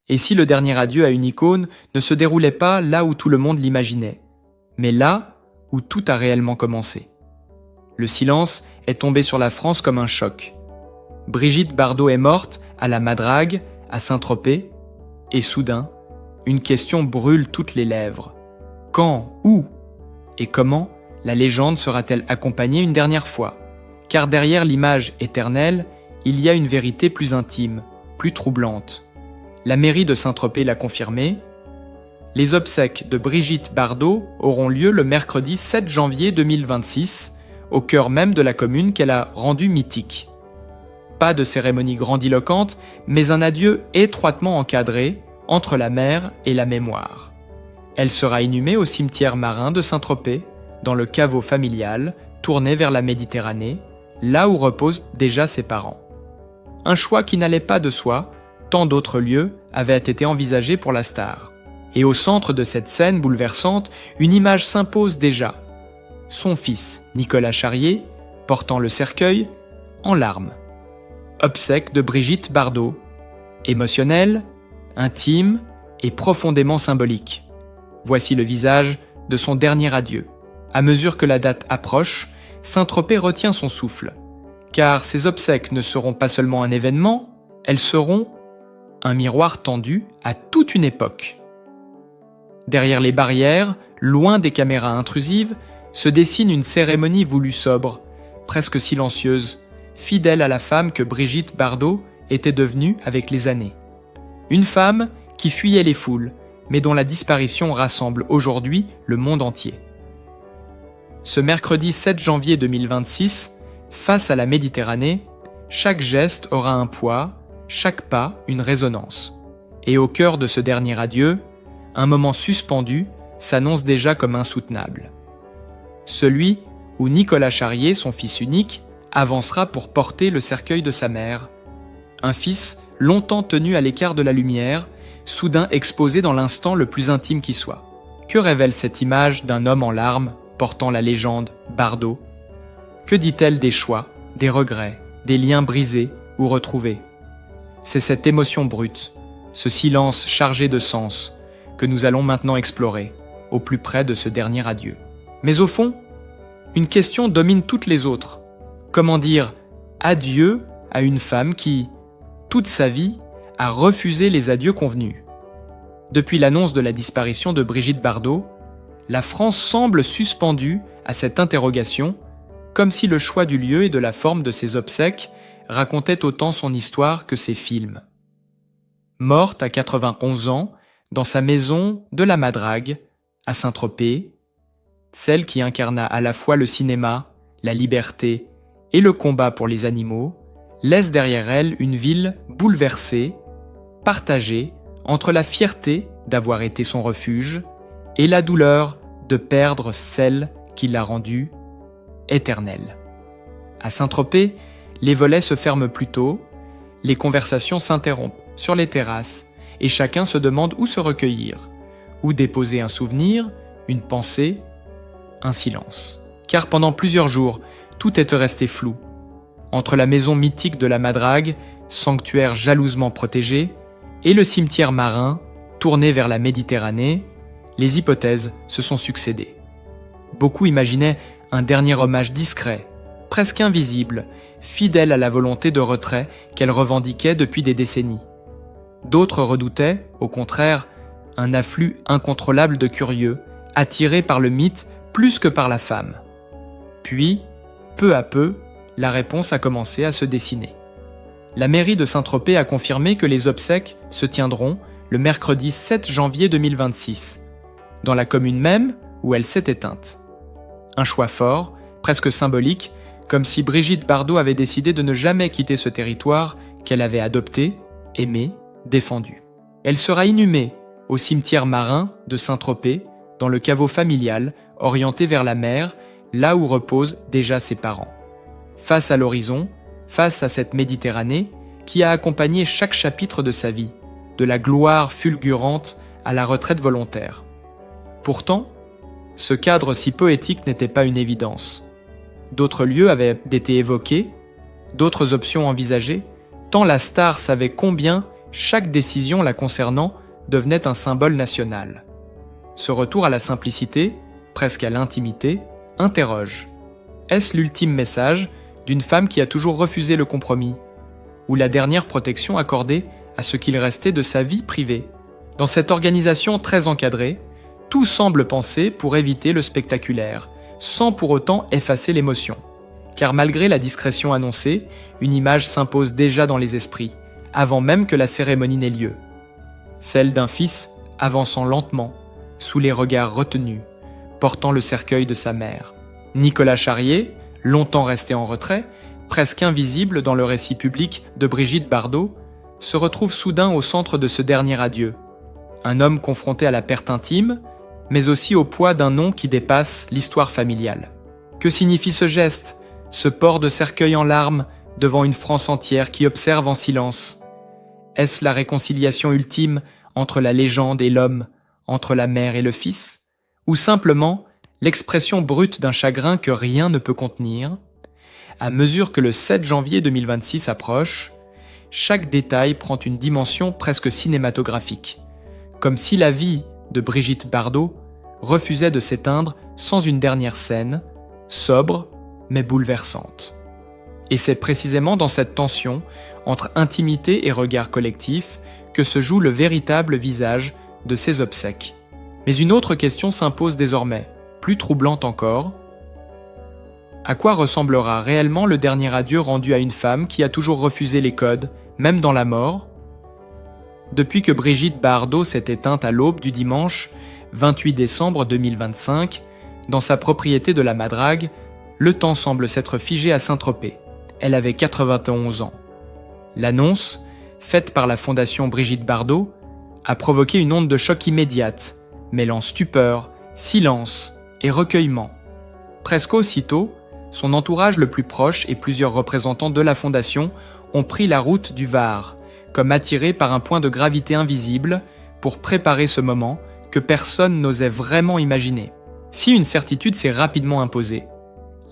Et si le dernier adieu à une icône ne se déroulait pas là où tout le monde l'imaginait, mais là où tout a réellement commencé? Le silence est tombé sur la France comme un choc. Brigitte Bardot est morte à la Madrague, à Saint-Tropez, et soudain, une question brûle toutes les lèvres. Quand, où et comment la légende sera-t-elle accompagnée une dernière fois? Car derrière l'image éternelle, il y a une vérité plus intime, plus troublante. La mairie de Saint-Tropez l'a confirmé. Les obsèques de Brigitte Bardot auront lieu le mercredi 7 janvier 2026, au cœur même de la commune qu'elle a rendue mythique. Pas de cérémonie grandiloquente, mais un adieu étroitement encadré entre la mer et la mémoire. Elle sera inhumée au cimetière marin de Saint-Tropez, dans le caveau familial, tourné vers la Méditerranée, là où reposent déjà ses parents. Un choix qui n'allait pas de soi, tant d'autres lieux avaient été envisagés pour la star. Et au centre de cette scène bouleversante, une image s'impose déjà. Son fils, Nicolas Charrier, portant le cercueil, en larmes. Obsèques de Brigitte Bardot. Émotionnel, intime et profondément symbolique. Voici le visage de son dernier adieu. À mesure que la date approche, Saint-Tropez retient son souffle. Car ces obsèques ne seront pas seulement un événement, elles seront un miroir tendu à toute une époque. Derrière les barrières, loin des caméras intrusives, se dessine une cérémonie voulue sobre, presque silencieuse, fidèle à la femme que Brigitte Bardot était devenue avec les années. Une femme qui fuyait les foules, mais dont la disparition rassemble aujourd'hui le monde entier. Ce mercredi 7 janvier 2026, face à la Méditerranée, chaque geste aura un poids, chaque pas une résonance. Et au cœur de ce dernier adieu, un moment suspendu s'annonce déjà comme insoutenable. Celui où Nicolas Charrier, son fils unique, avancera pour porter le cercueil de sa mère. Un fils longtemps tenu à l'écart de la lumière, soudain exposé dans l'instant le plus intime qui soit. Que révèle cette image d'un homme en larmes, portant la légende Bardot? Que dit-elle des choix, des regrets, des liens brisés ou retrouvés? C'est cette émotion brute, ce silence chargé de sens, que nous allons maintenant explorer, au plus près de ce dernier adieu. Mais au fond, une question domine toutes les autres. Comment dire adieu à une femme qui, toute sa vie, a refusé les adieux convenus? Depuis l'annonce de la disparition de Brigitte Bardot, la France semble suspendue à cette interrogation, comme si le choix du lieu et de la forme de ses obsèques racontait autant son histoire que ses films. Morte à 91 ans, dans sa maison de la Madrague, à Saint-Tropez, celle qui incarna à la fois le cinéma, la liberté et le combat pour les animaux, laisse derrière elle une ville bouleversée, partagée entre la fierté d'avoir été son refuge et la douleur de perdre celle qui l'a rendue éternelle. À Saint-Tropez, les volets se ferment plus tôt, les conversations s'interrompent sur les terrasses et chacun se demande où se recueillir, où déposer un souvenir, une pensée, un silence. Car pendant plusieurs jours, tout est resté flou. Entre la maison mythique de la Madrague, sanctuaire jalousement protégé, et le cimetière marin, tourné vers la Méditerranée, les hypothèses se sont succédées. Beaucoup imaginaient un dernier hommage discret, presque invisible, fidèle à la volonté de retrait qu'elle revendiquait depuis des décennies. D'autres redoutaient, au contraire, un afflux incontrôlable de curieux, attirés par le mythe plus que par la femme. Puis, peu à peu, la réponse a commencé à se dessiner. La mairie de Saint-Tropez a confirmé que les obsèques se tiendront le mercredi 7 janvier 2026, dans la commune même où elle s'est éteinte. Un choix fort, presque symbolique, comme si Brigitte Bardot avait décidé de ne jamais quitter ce territoire qu'elle avait adopté, aimé, défendu. Elle sera inhumée au cimetière marin de Saint-Tropez, dans le caveau familial, orienté vers la mer, là où reposent déjà ses parents. Face à l'horizon, face à cette Méditerranée qui a accompagné chaque chapitre de sa vie, de la gloire fulgurante à la retraite volontaire. Pourtant, ce cadre si poétique n'était pas une évidence. D'autres lieux avaient été évoqués, d'autres options envisagées, tant la star savait combien chaque décision la concernant devenait un symbole national. Ce retour à la simplicité, presque à l'intimité, interroge. Est-ce l'ultime message d'une femme qui a toujours refusé le compromis, ou la dernière protection accordée à ce qu'il restait de sa vie privée? Dans cette organisation très encadrée, tout semble pensé pour éviter le spectaculaire, sans pour autant effacer l'émotion. Car malgré la discrétion annoncée, une image s'impose déjà dans les esprits, avant même que la cérémonie n'ait lieu. Celle d'un fils avançant lentement, sous les regards retenus, portant le cercueil de sa mère. Nicolas Charrier, longtemps resté en retrait, presque invisible dans le récit public de Brigitte Bardot, se retrouve soudain au centre de ce dernier adieu. Un homme confronté à la perte intime, mais aussi au poids d'un nom qui dépasse l'histoire familiale. Que signifie ce geste, ce port de cercueil en larmes devant une France entière qui observe en silence? Est-ce la réconciliation ultime entre la légende et l'homme, entre la mère et le fils? Ou simplement l'expression brute d'un chagrin que rien ne peut contenir? À mesure que le 7 janvier 2026 approche, chaque détail prend une dimension presque cinématographique, comme si la vie de Brigitte Bardot refusait de s'éteindre sans une dernière scène, sobre mais bouleversante. Et c'est précisément dans cette tension entre intimité et regard collectif que se joue le véritable visage de ces obsèques. Mais une autre question s'impose désormais, plus troublante encore. À quoi ressemblera réellement le dernier adieu rendu à une femme qui a toujours refusé les codes, même dans la mort? Depuis que Brigitte Bardot s'est éteinte à l'aube du dimanche 28 décembre 2025, dans sa propriété de la Madrague, le temps semble s'être figé à Saint-Tropez. Elle avait 91 ans. L'annonce, faite par la fondation Brigitte Bardot, a provoqué une onde de choc immédiate, mêlant stupeur, silence et recueillement. Presque aussitôt, son entourage le plus proche et plusieurs représentants de la fondation ont pris la route du Var, comme attirés par un point de gravité invisible pour préparer ce moment que personne n'osait vraiment imaginer. Si une certitude s'est rapidement imposée,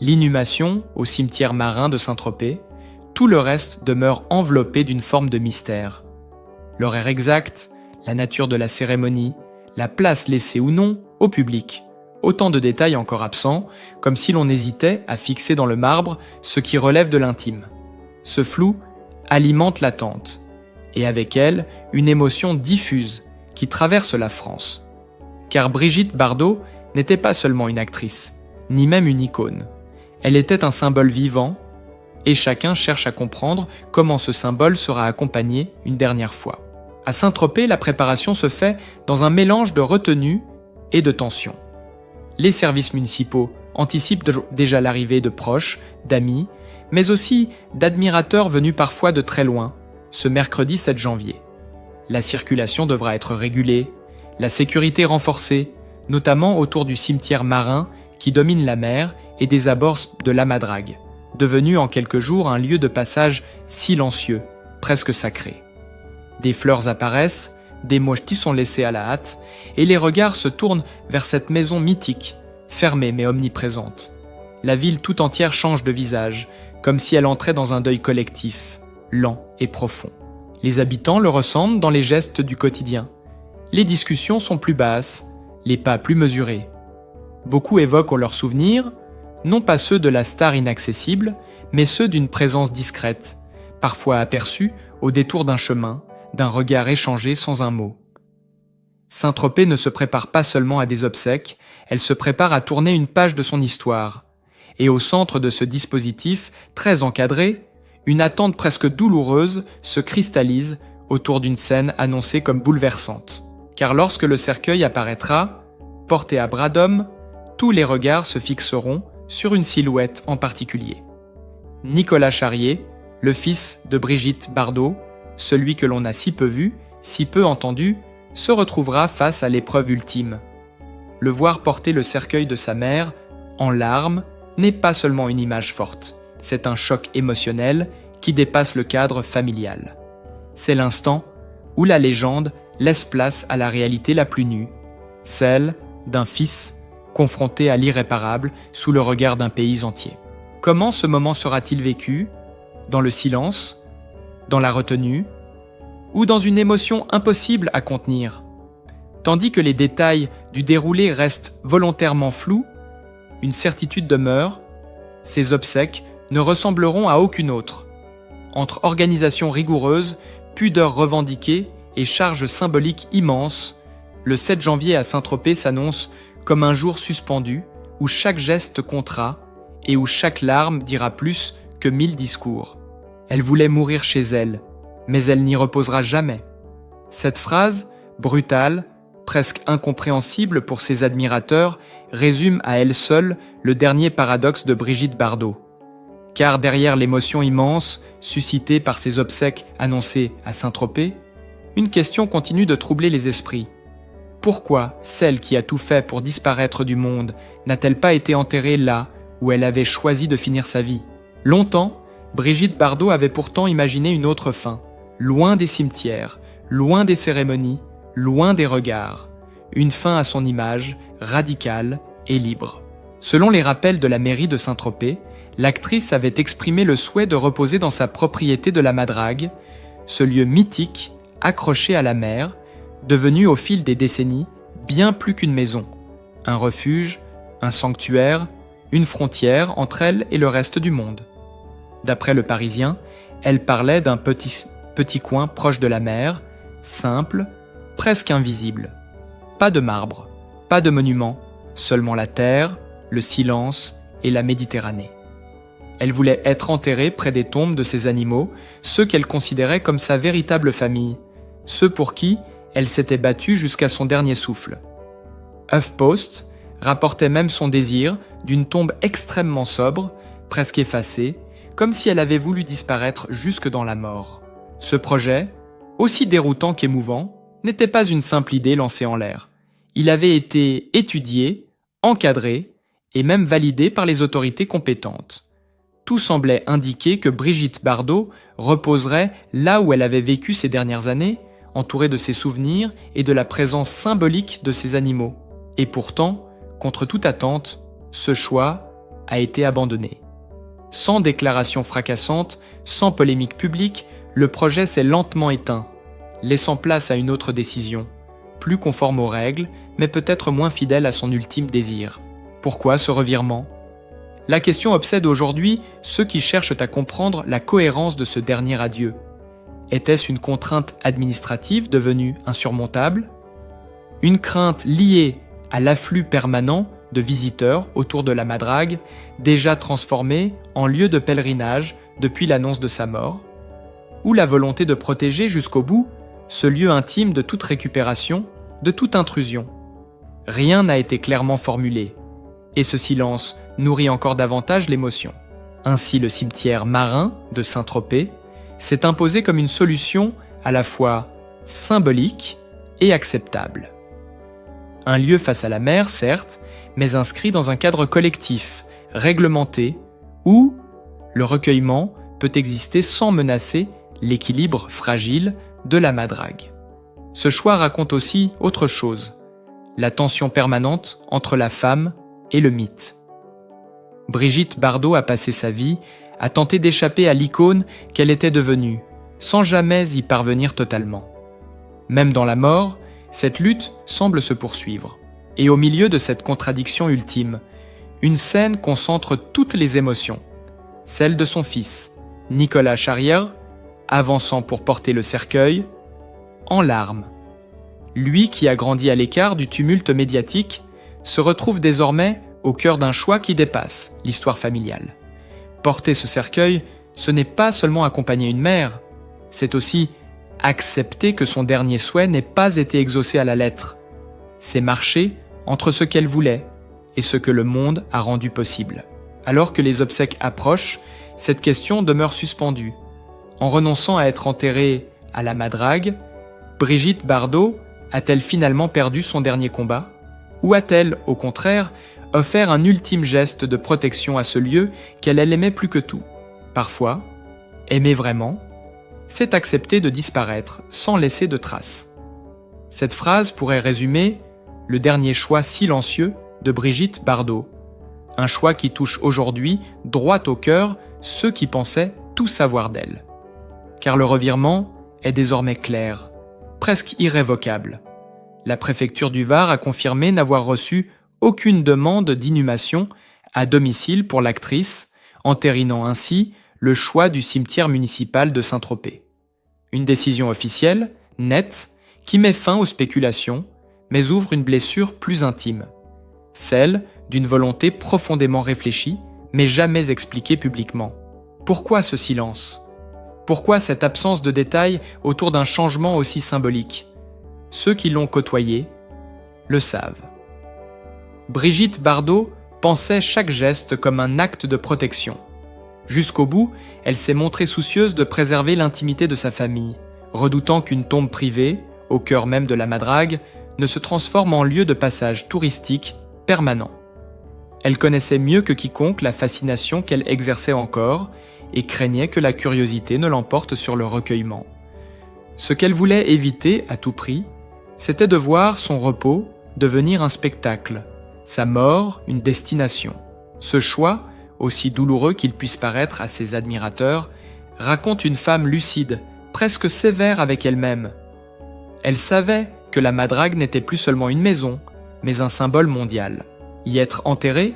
l'inhumation au cimetière marin de Saint-Tropez, tout le reste demeure enveloppé d'une forme de mystère. L'horaire exact, la nature de la cérémonie, la place laissée ou non au public, autant de détails encore absents, comme si l'on hésitait à fixer dans le marbre ce qui relève de l'intime. Ce flou alimente l'attente, et avec elle, une émotion diffuse qui traverse la France. Car Brigitte Bardot n'était pas seulement une actrice, ni même une icône. Elle était un symbole vivant, et chacun cherche à comprendre comment ce symbole sera accompagné une dernière fois. À Saint-Tropez, la préparation se fait dans un mélange de retenue et de tension. Les services municipaux anticipent déjà l'arrivée de proches, d'amis, mais aussi d'admirateurs venus parfois de très loin, ce mercredi 7 janvier. La circulation devra être régulée, la sécurité renforcée, notamment autour du cimetière marin qui domine la mer et des abords de la Madrague, devenu en quelques jours un lieu de passage silencieux, presque sacré. Des fleurs apparaissent, des mochetis sont laissés à la hâte, et les regards se tournent vers cette maison mythique, fermée mais omniprésente. La ville tout entière change de visage, comme si elle entrait dans un deuil collectif, lent et profond. Les habitants le ressentent dans les gestes du quotidien. Les discussions sont plus basses, les pas plus mesurés. Beaucoup évoquent leurs souvenirs, non pas ceux de la star inaccessible, mais ceux d'une présence discrète, parfois aperçue au détour d'un chemin, d'un regard échangé sans un mot. Saint-Tropez ne se prépare pas seulement à des obsèques, elle se prépare à tourner une page de son histoire. Et au centre de ce dispositif, très encadré, une attente presque douloureuse se cristallise autour d'une scène annoncée comme bouleversante. Car lorsque le cercueil apparaîtra, porté à bras d'homme, tous les regards se fixeront sur une silhouette en particulier. Nicolas Charrier, le fils de Brigitte Bardot, celui que l'on a si peu vu, si peu entendu, se retrouvera face à l'épreuve ultime. Le voir porter le cercueil de sa mère, en larmes, n'est pas seulement une image forte, c'est un choc émotionnel qui dépasse le cadre familial. C'est l'instant où la légende laisse place à la réalité la plus nue, celle d'un fils confronté à l'irréparable sous le regard d'un pays entier. Comment ce moment sera-t-il vécu? Dans le silence? Dans la retenue? ou dans une émotion impossible à contenir. Tandis que les détails du déroulé restent volontairement flous, une certitude demeure, ces obsèques ne ressembleront à aucune autre. Entre organisation rigoureuse, pudeur revendiquée et charge symbolique immense, le 7 janvier à Saint-Tropez s'annonce comme un jour suspendu où chaque geste comptera et où chaque larme dira plus que 1000 discours. Elle voulait mourir chez elle, mais elle n'y reposera jamais. Cette phrase, brutale, presque incompréhensible pour ses admirateurs, résume à elle seule le dernier paradoxe de Brigitte Bardot. Car derrière l'émotion immense suscitée par ces obsèques annoncées à Saint-Tropez, une question continue de troubler les esprits. Pourquoi celle qui a tout fait pour disparaître du monde n'a-t-elle pas été enterrée là où elle avait choisi de finir sa vie? Longtemps, Brigitte Bardot avait pourtant imaginé une autre fin, loin des cimetières, loin des cérémonies, loin des regards, une fin à son image, radicale et libre. Selon les rappels de la mairie de Saint-Tropez, l'actrice avait exprimé le souhait de reposer dans sa propriété de la Madrague, ce lieu mythique, accroché à la mer, devenu au fil des décennies bien plus qu'une maison, un refuge, un sanctuaire, une frontière entre elle et le reste du monde. D'après Le Parisien, elle parlait d'un petit coin proche de la mer, simple, presque invisible. Pas de marbre, pas de monument, seulement la terre, le silence et la Méditerranée. Elle voulait être enterrée près des tombes de ces animaux, ceux qu'elle considérait comme sa véritable famille, ceux pour qui elle s'était battue jusqu'à son dernier souffle. HuffPost rapportait même son désir d'une tombe extrêmement sobre, presque effacée, comme si elle avait voulu disparaître jusque dans la mort. Ce projet, aussi déroutant qu'émouvant, n'était pas une simple idée lancée en l'air. Il avait été étudié, encadré et même validé par les autorités compétentes. Tout semblait indiquer que Brigitte Bardot reposerait là où elle avait vécu ces dernières années, entourée de ses souvenirs et de la présence symbolique de ces animaux. Et pourtant, contre toute attente, ce choix a été abandonné. Sans déclaration fracassante, sans polémique publique, le projet s'est lentement éteint, laissant place à une autre décision, plus conforme aux règles, mais peut-être moins fidèle à son ultime désir. Pourquoi ce revirement ? La question obsède aujourd'hui ceux qui cherchent à comprendre la cohérence de ce dernier adieu. Était-ce une contrainte administrative devenue insurmontable ? Une crainte liée à l'afflux permanent de visiteurs autour de la Madrague, déjà transformée en lieu de pèlerinage depuis l'annonce de sa mort ? Ou la volonté de protéger jusqu'au bout ce lieu intime de toute récupération, de toute intrusion ? Rien n'a été clairement formulé, et ce silence nourrit encore davantage l'émotion. Ainsi, le cimetière marin de Saint-Tropez s'est imposé comme une solution à la fois symbolique et acceptable. Un lieu face à la mer, certes, mais inscrit dans un cadre collectif, réglementé, où le recueillement peut exister sans menacer l'équilibre fragile de la Madrague. Ce choix raconte aussi autre chose, la tension permanente entre la femme et le mythe. Brigitte Bardot a passé sa vie à tenter d'échapper à l'icône qu'elle était devenue, sans jamais y parvenir totalement. Même dans la mort, cette lutte semble se poursuivre. Et au milieu de cette contradiction ultime, une scène concentre toutes les émotions. Celle de son fils, Nicolas Charrière, avançant pour porter le cercueil, en larmes. Lui qui a grandi à l'écart du tumulte médiatique, se retrouve désormais au cœur d'un choix qui dépasse l'histoire familiale. Porter ce cercueil, ce n'est pas seulement accompagner une mère, c'est aussi accepter que son dernier souhait n'ait pas été exaucé à la lettre. C'est marcher entre ce qu'elle voulait et ce que le monde a rendu possible. Alors que les obsèques approchent, cette question demeure suspendue. En renonçant à être enterrée à la Madrague, Brigitte Bardot a-t-elle finalement perdu son dernier combat ? Ou a-t-elle, au contraire, offert un ultime geste de protection à ce lieu qu'elle aimait plus que tout ? Parfois, aimer vraiment, c'est accepter de disparaître sans laisser de traces. Cette phrase pourrait résumer le dernier choix silencieux de Brigitte Bardot. Un choix qui touche aujourd'hui droit au cœur ceux qui pensaient tout savoir d'elle. Car le revirement est désormais clair, presque irrévocable. La préfecture du Var a confirmé n'avoir reçu aucune demande d'inhumation à domicile pour l'actrice, entérinant ainsi le choix du cimetière municipal de Saint-Tropez. Une décision officielle, nette, qui met fin aux spéculations, mais ouvre une blessure plus intime, celle d'une volonté profondément réfléchie, mais jamais expliquée publiquement. Pourquoi ce silence ? Pourquoi cette absence de détails autour d'un changement aussi symbolique ? Ceux qui l'ont côtoyé le savent. Brigitte Bardot pensait chaque geste comme un acte de protection. Jusqu'au bout, elle s'est montrée soucieuse de préserver l'intimité de sa famille, redoutant qu'une tombe privée, au cœur même de la Madrague, ne se transforme en lieu de passage touristique permanent. Elle connaissait mieux que quiconque la fascination qu'elle exerçait encore et craignait que la curiosité ne l'emporte sur le recueillement. Ce qu'elle voulait éviter à tout prix, c'était de voir son repos devenir un spectacle, sa mort une destination. Ce choix, aussi douloureux qu'il puisse paraître à ses admirateurs, raconte une femme lucide, presque sévère avec elle-même. Elle savait que la Madrague n'était plus seulement une maison, mais un symbole mondial. Y être enterré,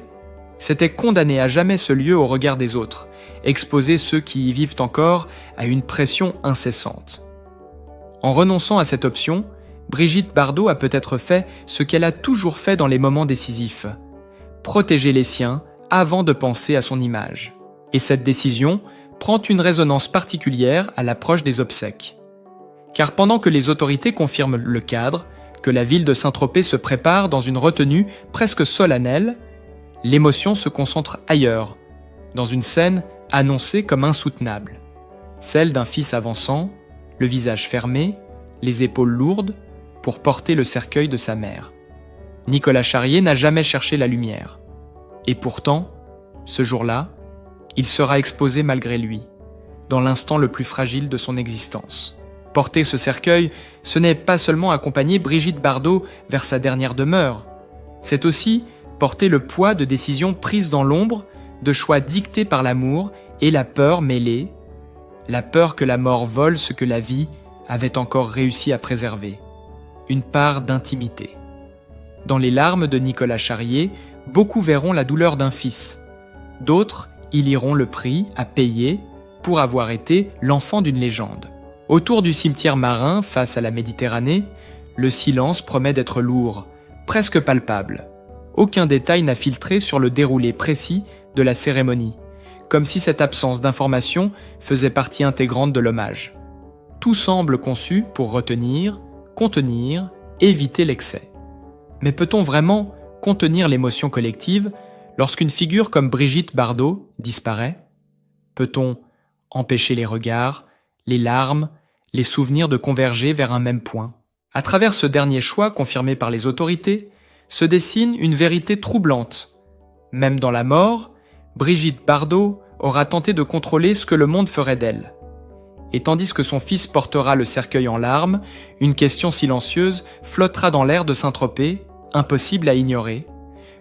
c'était condamner à jamais ce lieu au regard des autres, exposer ceux qui y vivent encore à une pression incessante. En renonçant à cette option, Brigitte Bardot a peut-être fait ce qu'elle a toujours fait dans les moments décisifs, protéger les siens avant de penser à son image. Et cette décision prend une résonance particulière à l'approche des obsèques. Car pendant que les autorités confirment le cadre, que la ville de Saint-Tropez se prépare dans une retenue presque solennelle, l'émotion se concentre ailleurs, dans une scène annoncée comme insoutenable. Celle d'un fils avançant, le visage fermé, les épaules lourdes, pour porter le cercueil de sa mère. Nicolas Charrier n'a jamais cherché la lumière. Et pourtant, ce jour-là, il sera exposé malgré lui, dans l'instant le plus fragile de son existence. Porter ce cercueil, ce n'est pas seulement accompagner Brigitte Bardot vers sa dernière demeure, c'est aussi porter le poids de décisions prises dans l'ombre, de choix dictés par l'amour et la peur mêlée, la peur que la mort vole ce que la vie avait encore réussi à préserver, une part d'intimité. Dans les larmes de Nicolas Charrier, beaucoup verront la douleur d'un fils. D'autres y liront le prix à payer pour avoir été l'enfant d'une légende. Autour du cimetière marin, face à la Méditerranée, le silence promet d'être lourd, presque palpable. Aucun détail n'a filtré sur le déroulé précis de la cérémonie, comme si cette absence d'information faisait partie intégrante de l'hommage. Tout semble conçu pour retenir, contenir, éviter l'excès. Mais peut-on vraiment contenir l'émotion collective lorsqu'une figure comme Brigitte Bardot disparaît ? Peut-on empêcher les regards, les larmes, les souvenirs de converger vers un même point ? À travers ce dernier choix confirmé par les autorités, se dessine une vérité troublante. Même dans la mort, Brigitte Bardot aura tenté de contrôler ce que le monde ferait d'elle. Et tandis que son fils portera le cercueil en larmes, une question silencieuse flottera dans l'air de Saint-Tropez, impossible à ignorer.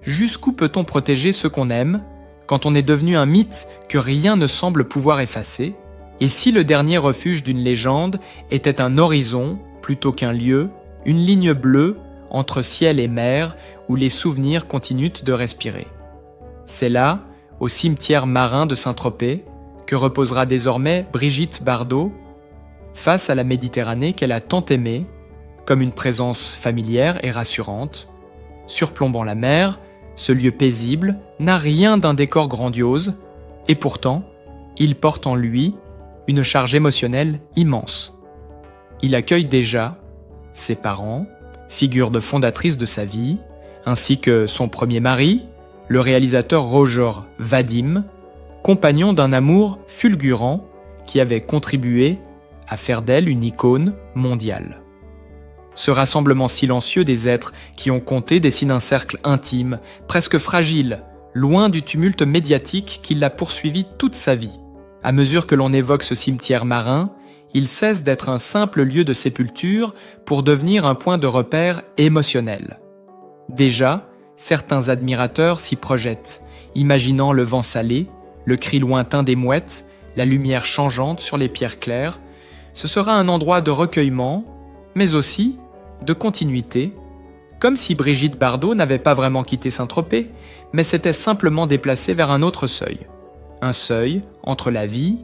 Jusqu'où peut-on protéger ceux qu'on aime, quand on est devenu un mythe que rien ne semble pouvoir effacer ? Et si le dernier refuge d'une légende était un horizon plutôt qu'un lieu, une ligne bleue entre ciel et mer où les souvenirs continuent de respirer ? C'est là, au cimetière marin de Saint-Tropez, que reposera désormais Brigitte Bardot, face à la Méditerranée qu'elle a tant aimée, comme une présence familière et rassurante. Surplombant la mer, ce lieu paisible n'a rien d'un décor grandiose, et pourtant, il porte en lui une charge émotionnelle immense. Il accueille déjà ses parents, figure de fondatrice de sa vie, ainsi que son premier mari, le réalisateur Roger Vadim, compagnon d'un amour fulgurant qui avait contribué à faire d'elle une icône mondiale. Ce rassemblement silencieux des êtres qui ont compté dessine un cercle intime, presque fragile, loin du tumulte médiatique qui l'a poursuivi toute sa vie. À mesure que l'on évoque ce cimetière marin, il cesse d'être un simple lieu de sépulture pour devenir un point de repère émotionnel. Déjà, certains admirateurs s'y projettent, imaginant le vent salé, le cri lointain des mouettes, la lumière changeante sur les pierres claires, ce sera un endroit de recueillement, mais aussi de continuité, comme si Brigitte Bardot n'avait pas vraiment quitté Saint-Tropez, mais s'était simplement déplacée vers un autre seuil. Un seuil entre la vie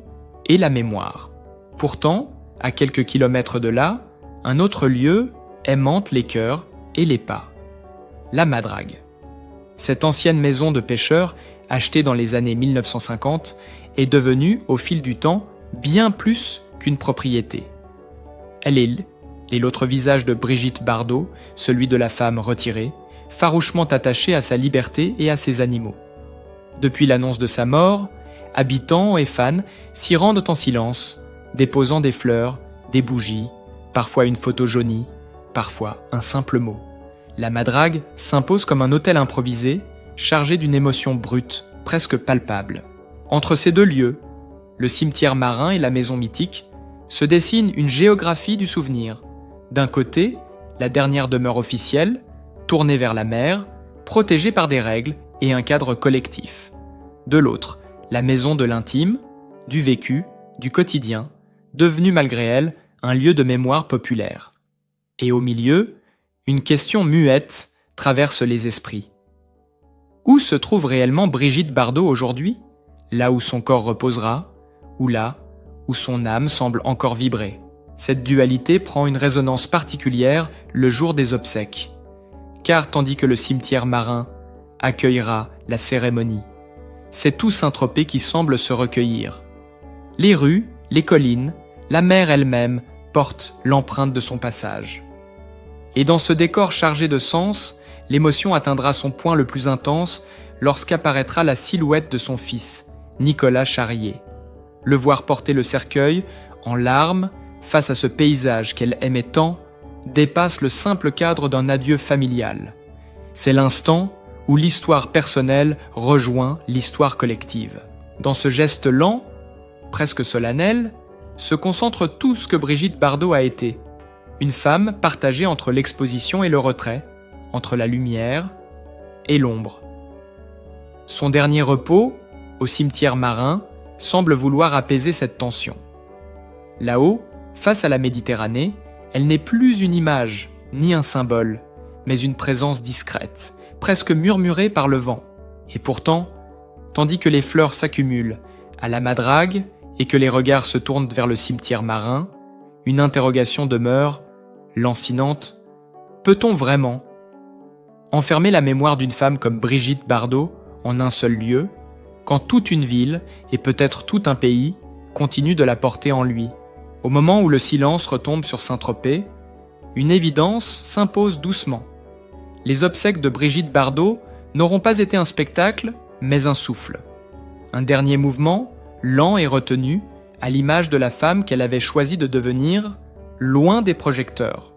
et la mémoire. Pourtant, à quelques kilomètres de là, un autre lieu aimante les cœurs et les pas. La Madrague. Cette ancienne maison de pêcheurs, achetée dans les années 1950, est devenue, au fil du temps, bien plus qu'une propriété. Elle est l'autre visage de Brigitte Bardot, celui de la femme retirée, farouchement attachée à sa liberté et à ses animaux. Depuis l'annonce de sa mort, habitants et fans s'y rendent en silence, déposant des fleurs, des bougies, parfois une photo jaunie, parfois un simple mot. La Madrague s'impose comme un hôtel improvisé, chargé d'une émotion brute, presque palpable. Entre ces deux lieux, le cimetière marin et la maison mythique, se dessine une géographie du souvenir. D'un côté, la dernière demeure officielle, tournée vers la mer, protégée par des règles et un cadre collectif. De l'autre, la maison de l'intime, du vécu, du quotidien, devenue malgré elle un lieu de mémoire populaire. Et au milieu, une question muette traverse les esprits. Où se trouve réellement Brigitte Bardot aujourd'hui? Là où son corps reposera, ou là où son âme semble encore vibrer. Cette dualité prend une résonance particulière le jour des obsèques. Car tandis que le cimetière marin accueillera la cérémonie, c'est tout Saint-Tropez qui semble se recueillir. Les rues, les collines, la mer elle-même portent l'empreinte de son passage. Et dans ce décor chargé de sens, l'émotion atteindra son point le plus intense lorsqu'apparaîtra la silhouette de son fils, Nicolas Charrier. Le voir porter le cercueil, en larmes, face à ce paysage qu'elle aimait tant, dépasse le simple cadre d'un adieu familial. C'est l'instant où l'histoire personnelle rejoint l'histoire collective. Dans ce geste lent, presque solennel, se concentre tout ce que Brigitte Bardot a été. Une femme partagée entre l'exposition et le retrait, entre la lumière et l'ombre. Son dernier repos, au cimetière marin, semble vouloir apaiser cette tension. Là-haut, face à la Méditerranée, elle n'est plus une image, ni un symbole, mais une présence discrète, presque murmurée par le vent. Et pourtant, tandis que les fleurs s'accumulent à la Madrague et que les regards se tournent vers le cimetière marin, une interrogation demeure, lancinante. Peut-on vraiment enfermer la mémoire d'une femme comme Brigitte Bardot en un seul lieu, quand toute une ville, et peut-être tout un pays, continue de la porter en lui? Au moment où le silence retombe sur Saint-Tropez, une évidence s'impose doucement. Les obsèques de Brigitte Bardot n'auront pas été un spectacle, mais un souffle. Un dernier mouvement, lent et retenu, à l'image de la femme qu'elle avait choisi de devenir, loin des projecteurs.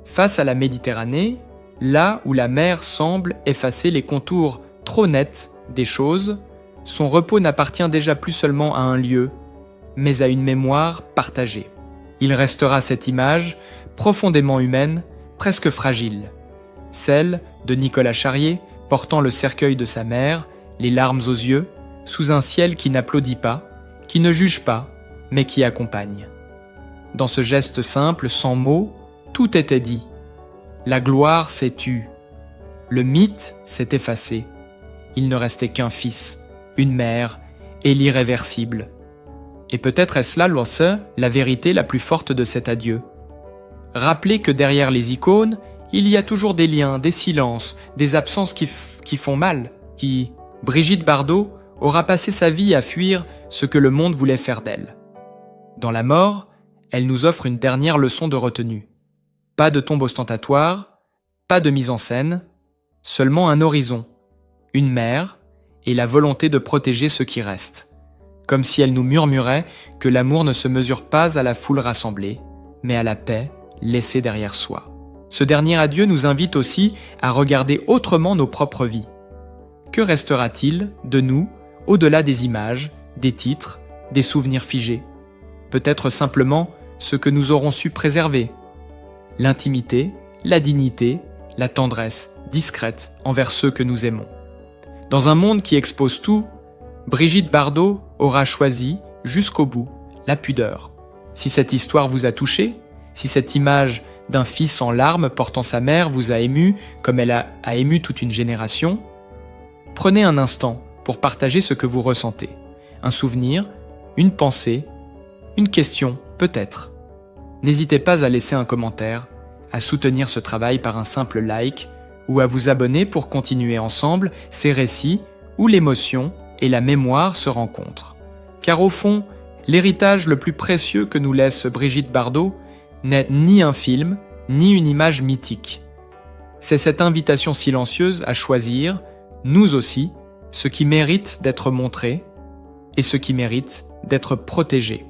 Face à la Méditerranée, là où la mer semble effacer les contours trop nets des choses, son repos n'appartient déjà plus seulement à un lieu, mais à une mémoire partagée. Il restera cette image, profondément humaine, presque fragile. Celle de Nicolas Charrier, portant le cercueil de sa mère, les larmes aux yeux, sous un ciel qui n'applaudit pas, qui ne juge pas, mais qui accompagne. Dans ce geste simple, sans mots, tout était dit. La gloire s'est tue. Le mythe s'est effacé. Il ne restait qu'un fils, une mère et l'irréversible. Et peut-être est-ce là, la vérité la plus forte de cet adieu. Rappeler que derrière les icônes, il y a toujours des liens, des silences, des absences qui font mal, qui... Brigitte Bardot aura passé sa vie à fuir ce que le monde voulait faire d'elle. Dans la mort, elle nous offre une dernière leçon de retenue. Pas de tombe ostentatoire, pas de mise en scène, seulement un horizon, une mer et la volonté de protéger ce qui reste. Comme si elle nous murmurait que l'amour ne se mesure pas à la foule rassemblée, mais à la paix laissée derrière soi. Ce dernier adieu nous invite aussi à regarder autrement nos propres vies. Que restera-t-il de nous au-delà des images, des titres, des souvenirs figés? Peut-être simplement ce que nous aurons su préserver. L'intimité, la dignité, la tendresse discrète envers ceux que nous aimons. Dans un monde qui expose tout, Brigitte Bardot aura choisi, jusqu'au bout, la pudeur. Si cette histoire vous a touché, si cette image d'un fils en larmes portant sa mère vous a ému comme elle a ému toute une génération, prenez un instant pour partager ce que vous ressentez. Un souvenir, une pensée, une question, peut-être. N'hésitez pas à laisser un commentaire, à soutenir ce travail par un simple like ou à vous abonner pour continuer ensemble ces récits où l'émotion et la mémoire se rencontrent. Car au fond, l'héritage le plus précieux que nous laisse Brigitte Bardot n'est ni un film, ni une image mythique. C'est cette invitation silencieuse à choisir, nous aussi, ce qui mérite d'être montré et ce qui mérite d'être protégé.